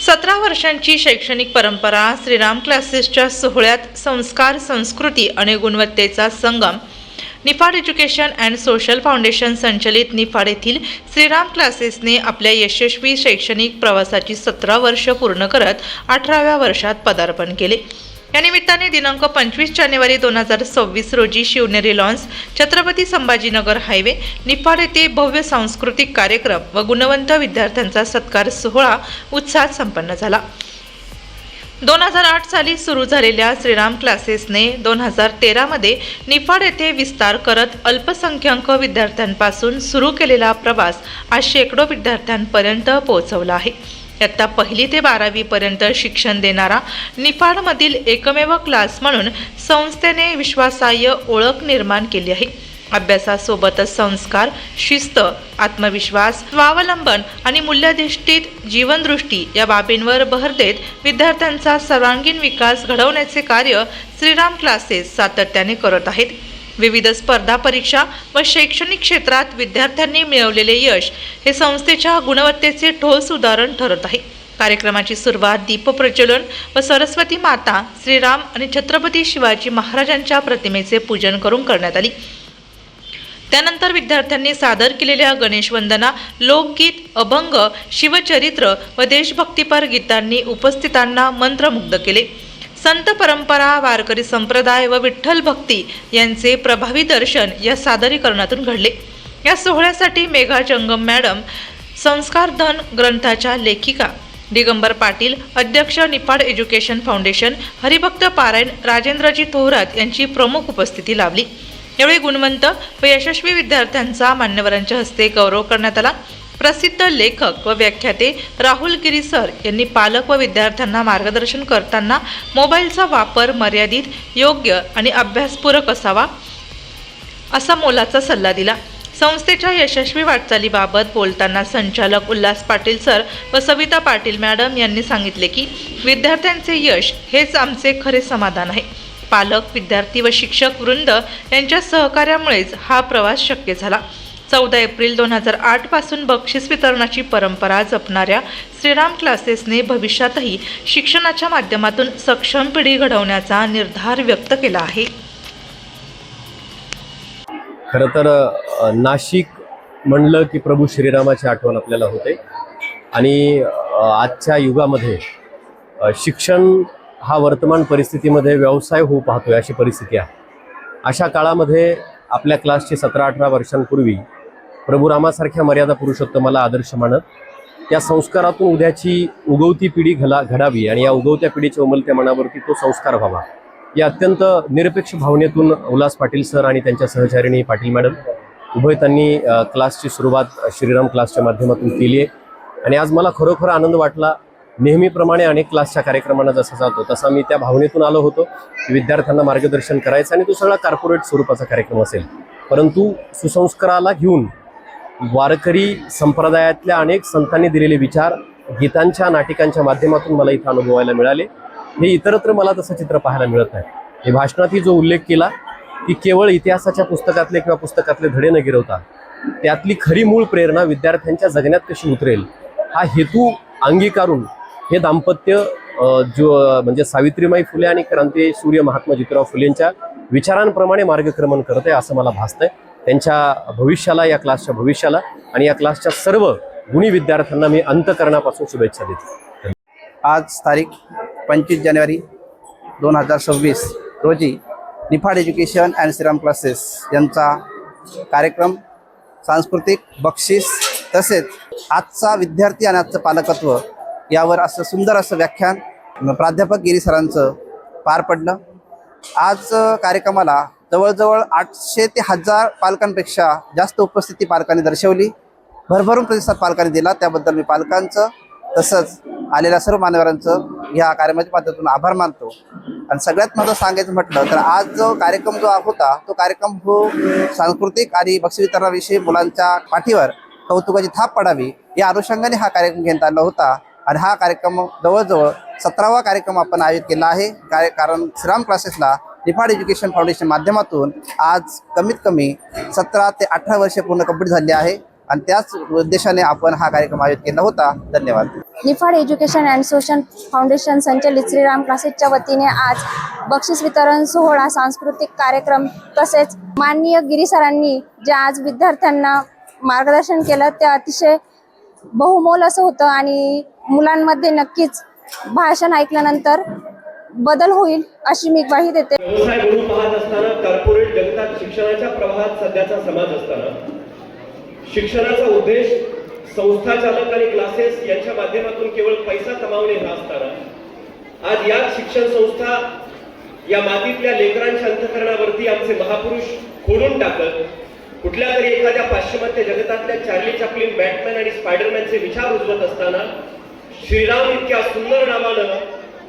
17 वर्षांची शैक्षणिक परंपरा श्रीराम क्लासेसच्या सोहळ्यात संस्कार, संस्कृती आणि गुणवत्तेचा संगम. Niphad education and social foundation संचलित निफाड येथील श्रीराम क्लासेसने आपल्या यशस्वी शैक्षणिक प्रवासाची 17 वर्ष पूर्ण करत 18व्या वर्षात पदार्पण केले. या निमित्ताने दिनांक 25 जानेवारी 2026 रोजी शिवनेरी लॉन्स, छत्रपती संभाजीनगर हायवे, निफाड येथे भव्य सांस्कृतिक कार्यक्रम व गुणवंत विद्यार्थ्यांचा सत्कार सोहळा उत्साहात संपन्न झाला. 2008 साली सुरू झालेल्या श्रीराम क्लासेसने 2013 मध्ये निफाड येथे विस्तार करत अल्पसंख्याक विद्यार्थ्यांपासून सुरू केलेला प्रवास आज शेकडो विद्यार्थ्यांपर्यंत पोहोचवला आहे. इयत्ता 1ली ते 12वी पर्यंत शिक्षण देणारा निफाडमधील एकमेव क्लास म्हणून संस्थेने विश्वासार्ह ओळख निर्माण केली आहे. अभ्यासासोबतच संस्कार, शिस्त, आत्मविश्वास, स्वावलंबन आणि मूल्याधिष्ठित जीवनदृष्टी या बाबींवर भर देत विद्यार्थ्यांचा सर्वांगीण विकास घडवण्याचे कार्य श्रीराम क्लासेस सातत्याने करत आहेत. विविध स्पर्धा परीक्षा व शैक्षणिक क्षेत्रात विद्यार्थ्यांनी मिळवलेले यश हे संस्थेच्या गुणवत्तेचे ठोस उदाहरण ठरत आहे. कार्यक्रमाची सुरुवात दीपप्रज्वलन व सरस्वती माता, श्रीराम आणि छत्रपती शिवाजी महाराजांच्या प्रतिमेचे पूजन करून करण्यात आली. त्यानंतर विद्यार्थ्यांनी सादर केलेल्या गणेशवंदना, लोकगीत, अभंग, शिवचरित्र व देशभक्तीपर गीतांनी उपस्थितांना मंत्रमुग्ध केले. संत परंपरा, वारकरी संप्रदाय व विठ्ठल भक्ती यांचे प्रभावी दर्शन या सादरीकरणातून घडले. या सोहळ्यासाठी मेघा जंगम मॅडम, संस्कारधन ग्रंथाच्या लेखिका दिगंबर पाटील, अध्यक्ष निफाड एज्युकेशन फाउंडेशन, हरिभक्त पारायण राजेंद्रजी थोरात यांची प्रमुख उपस्थिती लाभली. यावेळी गुणवंत व यशस्वी विद्यार्थ्यांचा मान्यवरांच्या हस्ते गौरव करण्यात आला. प्रसिद्ध लेखक व व्याख्याते राहुल गिरी सर यांनी पालक व विद्यार्थ्यांना मार्गदर्शन करताना मोबाईलचा वापर मर्यादित, योग्य आणि अभ्यासपूरक असावा असा मोलाचा सल्ला दिला. संस्थेच्या यशस्वी वाटचालीबाबत बोलताना संचालक उल्हास पाटील सर व सविता पाटील मॅडम यांनी सांगितले की विद्यार्थ्यांचे यश हेच आमचे खरे समाधान आहे. पालक, विद्यार्थी व शिक्षक वृंद यांच्या सहकार्यामुळेच हा प्रवास शक्य झाला. 14 एप्रिल 2008 पासून बक्षीस वितरणाची परंपरा जपणाऱ्या श्रीराम क्लासेसने भविष्यातही शिक्षणाच्या माध्यमातून सक्षम पिढी घडवण्याचा निर्धार व्यक्त केला आहे. खरं तर नाशिक म्हणलं की प्रभू श्रीरामाची आठवण आपल्याला होते आणि आजच्या युगामध्ये शिक्षण हा वर्तमान परिस्थितीमध्ये व्यवसाय होऊ पाहतोय अशी परिस्थिती आहे. अशा काळामध्ये आपल्या क्लासची 17-18 वर्षांपूर्वी प्रभू रामासारख्या मर्यादा पुरुषोत्तमाला आदर्श मानत त्या संस्कारातून उद्याची उगवती पिढी घडावी आणि या उगवत्या पिढीच्या उमलत्या मनावरती तो संस्कार व्हावा या अत्यंत निरपेक्ष भावनेतून उल्हास पाटील सर आणि त्यांच्या सहचारिणी पाटील मॅडम उभयतांनी क्लासची सुरुवात श्रीराम क्लासच्या माध्यमातून केली आहे. आणि आज मला खरोखर आनंद वाटला. नेहमीप्रमाणे अनेक क्लासच्या कार्यक्रमांना जसा जातो तसा मी त्या भावनेतून आलो होतो की विद्यार्थ्यांना मार्गदर्शन करायचं आणि तो सगळा कॉर्पोरेट स्वरूपाचा कार्यक्रम असेल, परंतु सुसंस्काराला घेऊन वारकरी संप्रदायातल्या अनेक संतांनी दिलेले विचार गीतांच्या, नाटिकांच्या माध्यमातून मला इथं अनुभवायला मिळाले. हे इतरत्र मला तसं चित्र पाहायला मिळत नाही. हे भाषणातही जो उल्लेख केला की केवळ इतिहासाच्या पुस्तकातले किंवा पुस्तकातले धडे न गिरवता त्यातली खरी मूळ प्रेरणा विद्यार्थ्यांच्या जगण्यात कशी उतरेल हा हेतू अंगीकारून हे दाम्पत्य म्हणजे सावित्रीबाई फुले आणि क्रांतीसूर्य महात्मा ज्योतिराव फुलेंच्या विचारांप्रमाणे मार्गक्रमण करत आहे असं मला भासतंय. त्यांच्या भविष्याला, या क्लासच्या भविष्याला आणि या क्लासच्या सर्व गुणी विद्यार्थ्यांना मी अंतःकरणापासून शुभेच्छा देतो. आज तारीख 25 जानेवारी 2026 रोजी Niphad education and Shriram classes यांचा कार्यक्रम, सांस्कृतिक बक्षीस तसेच आजचा विद्यार्थी आणि आजचं पालकत्व यावर असं सुंदर असं व्याख्यान प्राध्यापक गिरी सरांचं पार पडलं. आज कार्यक्रमाला जवळजवळ 800 ते 1000 पालकांपेक्षा जास्त उपस्थिती पालकांनी दर्शवली. भरभरून प्रतिसाद पालकांनी दिला, त्याबद्दल मी पालकांचं तसंच आलेल्या सर्व मान्यवरांचं ह्या कार्यक्रमाच्या माध्यमातून आभार मानतो. आणि सगळ्यात महत्त्वाचं सांगायचं म्हटलं तर आज जो कार्यक्रम जो होता तो कार्यक्रम सांस्कृतिक आणि बक्षीस वितरणाविषयी मुलांच्या पाठीवर कौतुकाची थाप पडावी या अनुषंगाने हा कार्यक्रम घेण्यात आला होता. आणि हा कार्यक्रम जवळजवळ 17वा कार्यक्रम आपण आयोजित केला आहे. कारण श्रीराम क्लासेसला निफाड एज्युकेशन फाउंडेशन माध्यमातून आज कमीत कमी 17 ते 18 वर्षे पूर्ण कंप्लीट झाली आहे. आणि त्याच उद्देशाने आपण हा कार्यक्रम आयोजित केला होता. धन्यवाद. Niphad education and social foundation संचलित श्रीराम क्लासेसच्या वतीने आज बक्षीस वितरण सोहळा, सांस्कृतिक कार्यक्रम तसेच माननीय गिरी सरांनी जे आज विद्यार्थ्यांना मार्गदर्शन केलं ते अतिशय बहुमोल असं होतं आणि मुलांमध्ये नक्कीच भाषण ऐकल्यानंतर बदल होईल अशी मी ग्वाही देते. व्यवसाय म्हणून पाहत असताना कॉर्पोरेट जगतात शिक्षणाच्या प्रवाहात सध्याचा समाज असताना शिक्षणाचा उद्देश संस्था चालक आणि क्लासेस यांच्या माध्यमातून केवळ पैसा कमावणे हा असताना आज या शिक्षण संस्था या मातीतल्या लेकरांच्या अंतःकरणावरती आमचे महापुरुष खोडून टाकत कुठल्या तरी एखाद्या पाश्चिमात्य जगतातल्या चार्ली चॅप्लिन, बॅटमॅन आणि स्पायडरमॅनचे विचार उजवत असताना श्रीराम इतक्या सुंदर नावानं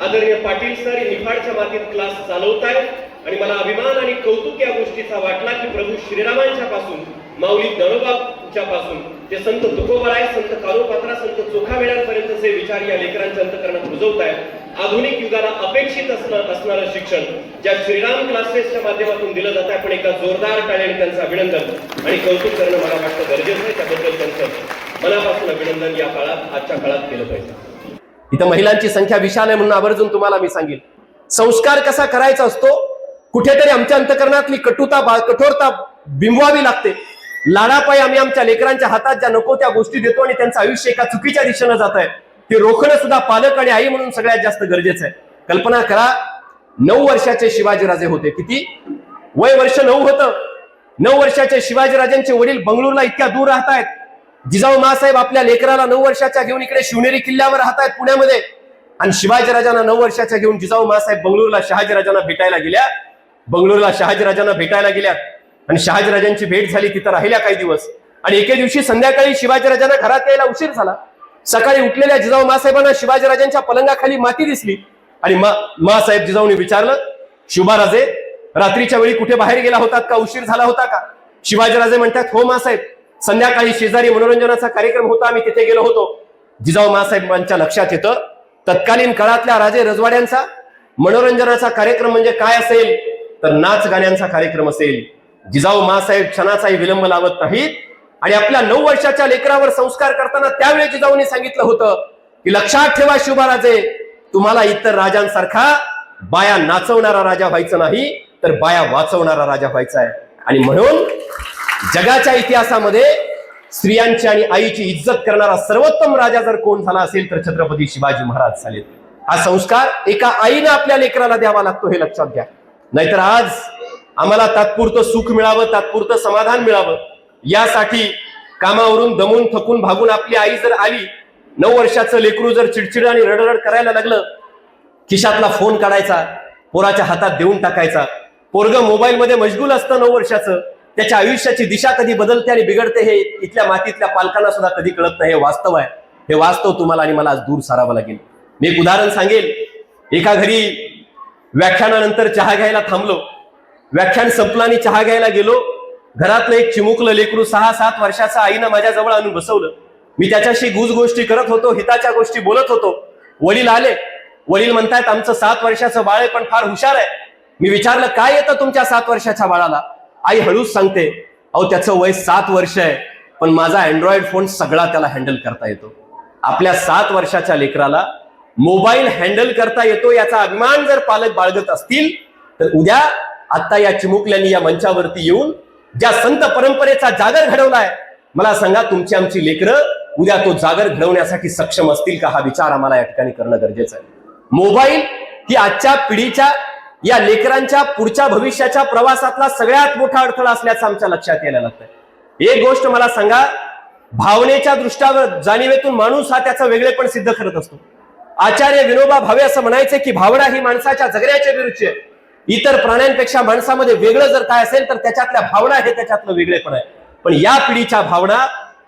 आदरणीय पाटील सर निफाडच्या मातीत क्लास चालवतायत आणि मला अभिमान आणि कौतुक या गोष्टीचा वाटला की प्रभू श्रीरामांच्या पासून, माऊली ज्ञानोबाच्या पासून ते संत तुकोबराय, संत कारोपात्रा, संत चोखामेळ्यांपर्यंतचे विचार या लेकरांच्या अंतःकरणात रुजवतायत. आधुनिक युगाला अपेक्षित असणारं शिक्षण ज्या श्रीराम क्लासेसच्या माध्यमातून दिलं जात आहे, पण एका जोरदार टाळ्याने त्यांचं अभिनंदन आणि कौतुक करणं मला वाटतं गरजेचं आहे. त्याबद्दल त्यांचं मनापासून अभिनंदन या काळात, आजच्या काळात केलं पाहिजे. इथं महिलांची संख्या विशाल आहे म्हणून आवर्जून तुम्हाला मी सांगेन, संस्कार कसा करायचा असतो. कुठेतरी आमच्या अंतःकरणातली कठोरता बिंबवावी लागते. लाडापायी आम्ही आमच्या लेकरांच्या हातात ज्या नको त्या गोष्टी देतो आणि त्यांचं आयुष्य एका चुकीच्या दिशेनं जात आहे, ते रोखणं सुद्धा पालक आणि आई म्हणून सगळ्यात जास्त गरजेचं आहे. कल्पना करा, 9 वर्षाचे शिवाजीराजे होते. किती वय वर्ष 9 होतं. 9 वर्षाचे शिवाजीराजांचे वडील बंगळूरला इतक्या दूर राहतायत. जिजाऊ मासाहेब आपल्या लेकराला 9 वर्षाच्या घेऊन इकडे शिवनेरी किल्ल्यावर राहतायत पुण्यामध्ये, आणि शिवाजीराजांना 9 वर्षाच्या घेऊन जिजाऊ मासाहेब बंगळूरला शहाजीराजांना भेटायला गेल्या. बंगळूरला शहाजीराजांना भेटायला गेल्या आणि शहाजीराजांची भेट झाली, तिथं राहिल्या काही दिवस. आणि एके दिवशी संध्याकाळी शिवाजीराजांना घरात यायला उशीर झाला. सकाळी उठलेल्या जिजाऊ मासाहेबांना शिवाजीराजांच्या पलंगाखाली माती दिसली आणि मासाहेब जिजाऊने विचारलं, शिवबाराजे रात्रीच्या वेळी कुठे बाहेर गेला होतात का, उशीर झाला होता का? शिवाजीराजे म्हणतात, हो मासाहेब, संध्याकाळी शेजारी मनोरंजनाचा कार्यक्रम होता, आम्ही तिथे गेलो होतो. जिजाऊ मासाहेबांच्या लक्षात येतं, तत्कालीन काळातल्या राजे रजवाड्यांचा मनोरंजनाचा कार्यक्रम म्हणजे काय असेल तर नाच गाण्यांचा कार्यक्रम असेल. जिजाऊ मासाहेब क्षणाचाही विलंब लावत नाहीत आणि आपल्या 9 वर्षाच्या लेकरावर संस्कार करताना त्यावेळी जिजाऊने सांगितलं होतं की लक्षात ठेवा शिवबाराजे, तुम्हाला इतर राजांसारखा बाया नाचवणारा राजा व्हायचं नाही, तर बाया वाचवणारा राजा व्हायचा आहे. आणि म्हणून जगाच्या इतिहासामध्ये स्त्रियांची आणि आईची इज्जत करणारा सर्वोत्तम राजा जर कोण झाला असेल तर छत्रपती शिवाजी महाराज झाले. हा संस्कार एका आईनं आपल्या लेकराला द्यावा लागतो, हे लक्षात घ्या. नाहीतर आज आम्हाला तात्पुरतं सुख मिळावं, तात्पुरतं समाधान मिळावं यासाठी कामावरून दमून थकून भागून आपली आई जर आली, 9 वर्षाचं लेकरू जर चिडचिड आणि रडरड करायला लागलं, खिशातला फोन काढायचा, पोराच्या हातात देऊन टाकायचा. पोरग मोबाईल मध्ये मशगूल असतं 9 वर्षाचं, त्याच्या आयुष्याची दिशा कधी बदलते आणि बिघडते हे इथल्या मातीतल्या पालकांना सुद्धा कधी कळत नाही. हे वास्तव आहे. हे वास्तव तुम्हाला आणि मला आज दूर सारावं लागेल. मी एक उदाहरण सांगेल. एका घरी व्याख्यानानंतर चहा घ्यायला थांबलो. व्याख्यान संपलं आणि चहा घ्यायला गेलो. घरातलं एक चिमुकलं लेकरू 6-7 वर्षाचं आईनं माझ्या जवळ आणून बसवलं. मी त्याच्याशी गुज गोष्टी करत होतो, हिताच्या गोष्टी बोलत होतो. वडील आले. वडील म्हणतायत, आमचं 7 वर्षाचं बाळ आहे पण फार हुशार आहे. मी विचारलं, काय येतं तुमच्या 7 वर्षाच्या बाळाला? आई हळूच सांगते, अहो त्याचं वय 7 वर्ष आहे पण माझा अँड्रॉइड फोन सगळा त्याला हँडल करता येतो. आपल्या 7 वर्षाच्या लेकराला मोबाईल हँडल करता येतो याचा अभिमान जर पालक बाळगत असतील तर उद्या आता या चिमुकल्यांनी या मंचावरती येऊन ज्या संत परंपरेचा जागर घडवलाय, मला सांगा तुमची आमची लेकरं उद्या तो जागर घडवण्यासाठी सक्षम असतील का? हा विचार आम्हाला या ठिकाणी करणं गरजेचं आहे. मोबाईल ही आजच्या पिढीच्या या लेकरांच्या पुढच्या भविष्याच्या प्रवासातला सगळ्यात मोठा अडथळा असल्याचं आमच्या लक्षात यायला लागतंय. एक गोष्ट मला सांगा, भावनेच्या दृष्टावर जाणीवेतून माणूस हा त्याचं वेगळेपण सिद्ध करत असतो. आचार्य विनोबा भावे असं म्हणायचे की भावना ही माणसाच्या जगण्याच्या विरुद्ध आहे. इतर प्राण्यांपेक्षा माणसामध्ये वेगळं जर काय असेल तर त्याच्यातल्या भावना हे त्याच्यातलं वेगळेपण आहे. पण या पिढीच्या भावना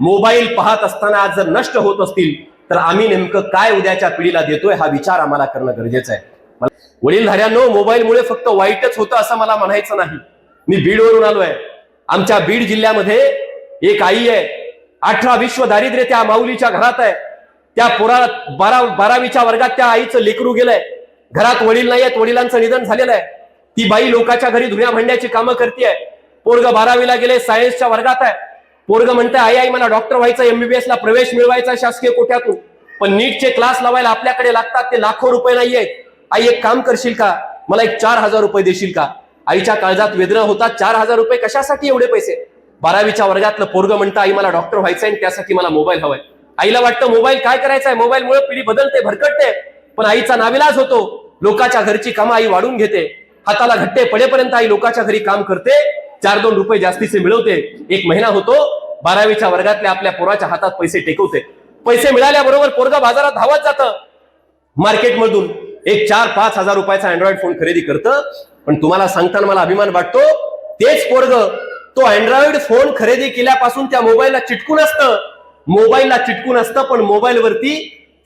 मोबाईल पाहत असताना आज जर नष्ट होत असतील तर आम्ही नेमकं काय उद्याच्या पिढीला देतोय हा विचार आम्हाला करणं गरजेचं आहे. वडीलधाऱ्यांनो, मोबाईलमुळे फक्त वाईटच होतं असं मला म्हणायचं नाही. मी बीडवरून आलोय. आमच्या बीड जिल्ह्यामध्ये एक आई आहे, 18 विश्व दारिद्र्य त्या माऊलीच्या घरात आहे. त्या पोराला 12वीच्या वर्गात त्या आईचं लेकरू गेलंय. घरात वडील नाही आहेत, वडिलांचं निधन झालेलं आहे. ती बाई लोकांच्या घरी धुण्या भांड्याची कामं करते. पोरग 12वीला गेले, सायन्सच्या वर्गात आहे. पोरग म्हणतं आई आई मला डॉक्टर व्हायचं, MBBS ला प्रवेश मिळवायचा शासकीय कोट्यातून, पण नीटचे क्लास लावायला आपल्याकडे लागतात ते लाखो रुपये नाहीयेत. आई एक काम करशील का, मला एक 4,000 रुपये देशील का? आईच्या काळजात वेदना होतात. 4,000 रुपये कशासाठी एवढे पैसे? 12वीच्या वर्गातलं पोरग म्हणतं आई मला डॉक्टर व्हायचंय आणि त्यासाठी मला मोबाईल हवाय. आईला वाटतं मोबाईल काय करायचंय, मोबाईलमुळे पिढी बदलते, भरकटते. पण आईचा नाविलाज होतो. लोकांच्या घरची कामं आई वाढून घेते. हाताला घट्टे पडेपर्यंत आई लोकांच्या घरी काम करते. 4-2 रुपये जास्तीचे मिळवते. एक महिना होतो, 12वीच्या वर्गातल्या आपल्या पोराच्या हातात पैसे टेकवते. पैसे मिळाल्याबरोबर पोरगा बाजारात धावत जातं. मार्केटमधून एक 4-5 हजार रुपयाचा अँड्रॉइड फोन खरेदी करतं. पण तुम्हाला सांगताना मला अभिमान वाटतो, तेच पोरग तो अँड्रॉइड फोन खरेदी केल्यापासून त्या मोबाईलला चिटकून असतं, पण मोबाईलवरती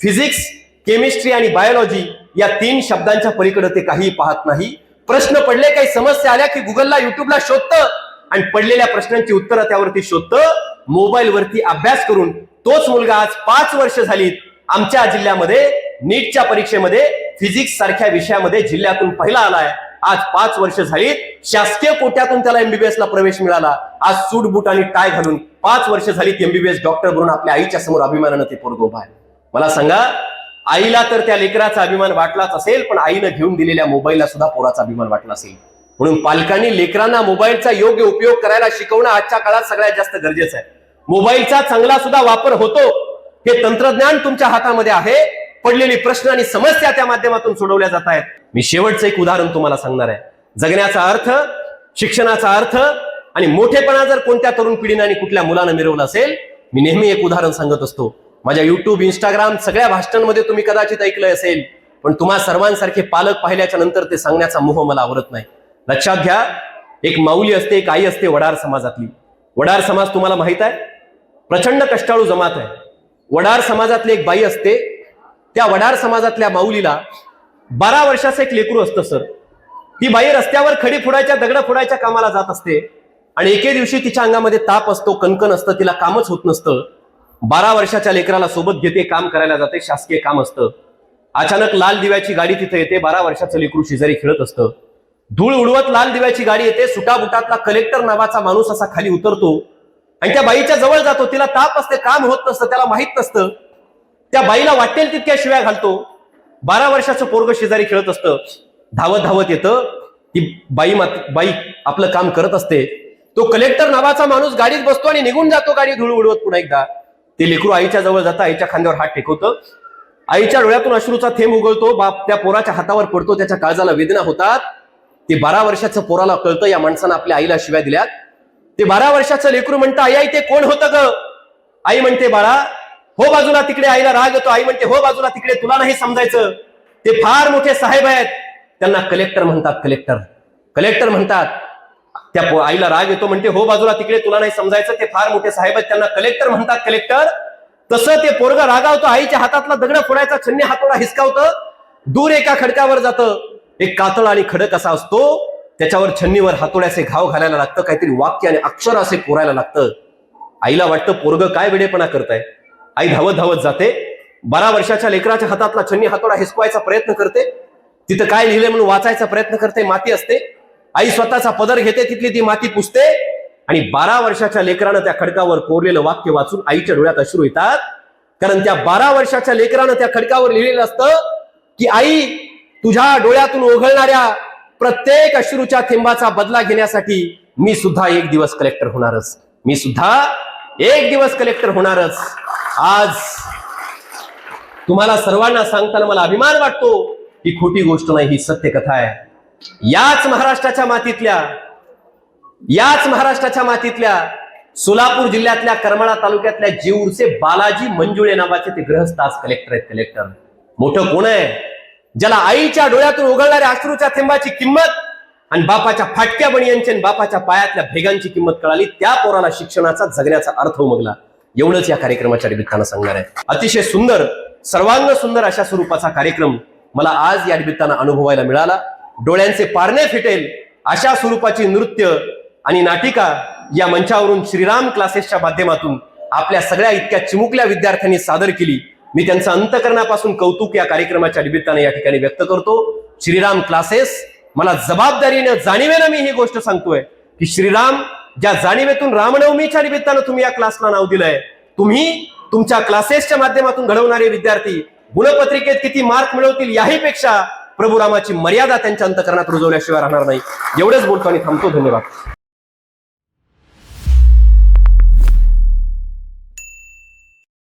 फिजिक्स, केमिस्ट्री आणि बायोलॉजी या 3 शब्दांच्या पलीकडे ते काही पाहत नाही. प्रश्न पडले, काही समस्या आल्या की गुगलला, युट्यूबला शोधतं आणि पडलेल्या प्रश्नांची उत्तरं त्यावरती शोधतं. मोबाईलवरती अभ्यास करून तोच मुलगा आज 5 वर्ष झाली आमच्या जिल्ह्यामध्ये नीटच्या परीक्षेमध्ये फिजिक्स सारख्या विषयामध्ये जिल्ह्यातून पहिला आलाय. आज 5 वर्ष झाली शासकीय कोट्यातून त्याला MBBS ला प्रवेश मिळाला. आज सूट बूट आणि टाय घालून 5 वर्ष झाली MBBS डॉक्टर बनून आपल्या आईच्या समोर अभिमानानं ते पोरग उभा आहे. मला सांगा, आईला तर त्या लेकराचा अभिमान वाटलाच असेल, पण आईनं घेऊन दिलेल्या मोबाईलला सुद्धा पोराचा अभिमान वाटला असेल. म्हणून पालकांनी लेकरांना मोबाईलचा योग्य उपयोग करायला शिकवणं आजच्या काळात सगळ्यात जास्त गरजेचं आहे. मोबाईलचा चांगला सुद्धा वापर होतो, हे तंत्रज्ञान तुमच्या हातामध्ये आहे. पडलेली प्रश्न आणि समस्या त्या माध्यमातून सोडवल्या जात आहेत. मी शेवटचं एक उदाहरण तुम्हाला सांगणार आहे. जगण्याचा अर्थ, शिक्षणाचा अर्थ आणि मोठेपणा जर कोणत्या तरुण पिढीने आणि कुठल्या मुलानं मिळवलं असेल, मी नेहमी एक उदाहरण सांगत असतो. माझ्या युट्यूब, इंस्टाग्राम सगळ्या भाषणांमध्ये तुम्ही कदाचित ऐकलं असेल, पण तुम्हा सर्वांसारखे पालक पाहिल्याच्या नंतर ते सांगण्याचा मोह मला आवडत नाही. लक्षात घ्या, एक माऊली असते, एक आई असते वडार समाजातली. वडार समाज तुम्हाला माहित आहे, प्रचंड कष्टाळू जमात आहे. वडार समाजातली एक बाई असते. त्या वडार समाजातल्या माऊलीला 12 वर्षाचं एक लेकरू असतं सर. ती बाई रस्त्यावर खडी फोडायच्या, दगड फोडायच्या कामाला जात असते आणि एके दिवशी तिच्या अंगामध्ये ताप असतो, कणकण असतं, तिला कामच होत नसतं. 12 वर्षाच्या लेकराला सोबत घेते, काम करायला जाते, शासकीय काम असतं. अचानक लाल दिव्याची गाडी तिथे येते. 12 वर्षाचं लेकरू शेजारी खेळत असतं. धूळ उडवत लाल दिव्याची गाडी येते. सुटाबुटातला कलेक्टर नावाचा माणूस असा खाली उतरतो आणि त्या बाईच्या जवळ जातो. तिला ताप असते, काम होत नसतं, त्याला माहित नसतं. त्या बाईला वाटेल तितक्या शिव्या घालतो. 12 वर्षाचं पोरग शेजारी खेळत असतं. धावत धावत येतं. ती बाई आपलं काम करत असते. तो कलेक्टर नावाचा माणूस गाडीत बसतो आणि निघून जातो, गाडी धूळ उडवत. पुन्हा एकदा ते लेकरू आईच्या जवळ जातं, आईच्या खांद्यावर हात टेकवतं. आईच्या डोळ्यातून अश्रूचा थेंब उगळतो. बाप त्या पोराच्या हातावर पडतो. त्याच्या काळजाला वेदना होतात. ते 12 वर्षाचं पोराला कळतं, या माणसानं आपल्या आईला शिव्या दिल्यात. ते 12 वर्षाचं लेकरू म्हणतं, आई आई ते कोण होतं ग? आई म्हणते, बाळा हो बाजूला तिकडे. आईला राग येतो. आई म्हणते, हो बाजूला तिकडे, तुला नाही समजायचं, ते फार मोठे साहेब आहेत, त्यांना कलेक्टर म्हणतात. कलेक्टर म्हणतात. त्या आईला राग येतो, म्हणते हो बाजूला तिकडे, तुला नाही समजायचं, ते फार मोठे साहेब आहेत, त्यांना कलेक्टर म्हणतात. कलेक्टर. तसं ते पोरग रागावतो. आईच्या हातातला दगड फोडायचा छन्नी हातोडा हिसकावतं. दूर एका खडकावर जातं. एक कातळ आणि खडक असा असतो, त्याच्यावर छन्नीवर हातोड्याचे घाव घालायला लागतं. काहीतरी वाक्य आणि अक्षर असे कोरायला लागतं. आईला वाटतं पोरग काय वेडेपणा करताय. आई धावत धावत जाते. 12 वर्षाच्या लेकराच्या हातातला छन्नी हातोडा हिसकवायचा प्रयत्न करते. तिथं काय लिहिले म्हणून वाचायचा प्रयत्न करते. माती असते. आई स्वतःचा पदर घेते, तिथली ती माती पुसते आणि 12 वर्षाच्या लेकरानं त्या खडकावर कोरलेलं वाक्य वाचून आईच्या डोळ्यात अश्रू येतात. कारण त्या 12 वर्षाच्या लेकरानं त्या खडकावर लिहिलेलं असतं की आई, तुझ्या डोळ्यातून ओघळणाऱ्या प्रत्येक अश्रूच्या थेंबाचा बदला घेण्यासाठी मी सुद्धा एक दिवस कलेक्टर होणारच. आज तुम्हाला सर्वांना सांगताना मला अभिमान वाटतो. ही खोटी गोष्ट नाही, ही सत्य कथा आहे. याच महाराष्ट्राच्या मातीतल्या सोलापूर जिल्ह्यातल्या करमाळा तालुक्यातल्या जीवूरचे बालाजी मंजुळे नावाचे ते गृहस्थ आज कलेक्टर आहेत. कलेक्टर मोठं कोण आहे? ज्याला आईच्या डोळ्यातून उघडणाऱ्या अश्रूच्या थेंबाची किंमत आणि बापाच्या फाटक्या बनियांची आणि बापाच्या पायातल्या भेगांची किंमत कळाली. त्या पोराला शिक्षणाचा, जगण्याचा अर्थ उमगला. एवढंच या कार्यक्रमाच्या निमित्तानं सांगणार आहे. अतिशय सुंदर, सर्वांग सुंदर अशा स्वरूपाचा कार्यक्रम मला आज या निमित्तानं अनुभवायला मिळाला. डोळ्यांचे पारणे फिटेल अशा स्वरूपाची नृत्य आणि नाटिका या मंचावरून श्रीराम क्लासेसच्या माध्यमातून आपल्या सगळ्या इतक्या चिमुकल्या विद्यार्थ्यांनी सादर केली. मी त्यांचं अंतकरणापासून कौतुक या कार्यक्रमाच्या निमित्ताने या ठिकाणी व्यक्त करतो. श्रीराम क्लासेस, मला जबाबदारीनं, जाणीवेनं मी ही गोष्ट सांगतोय की श्रीराम ज्या जाणीवेतून रामनवमीच्या निमित्तानं तुम्ही या क्लासला नाव दिलंय, तुम्ही तुमच्या क्लासेसच्या माध्यमातून घडवणारे विद्यार्थी गुणपत्रिकेत किती मार्क मिळवतील याही पेक्षा प्रभू रामाची मर्यादा त्यांच्या अंतकरणात रुजवल्याशिवाय राहणार नाही. एवढंच बोलतो आणि थांबतो. धन्यवाद.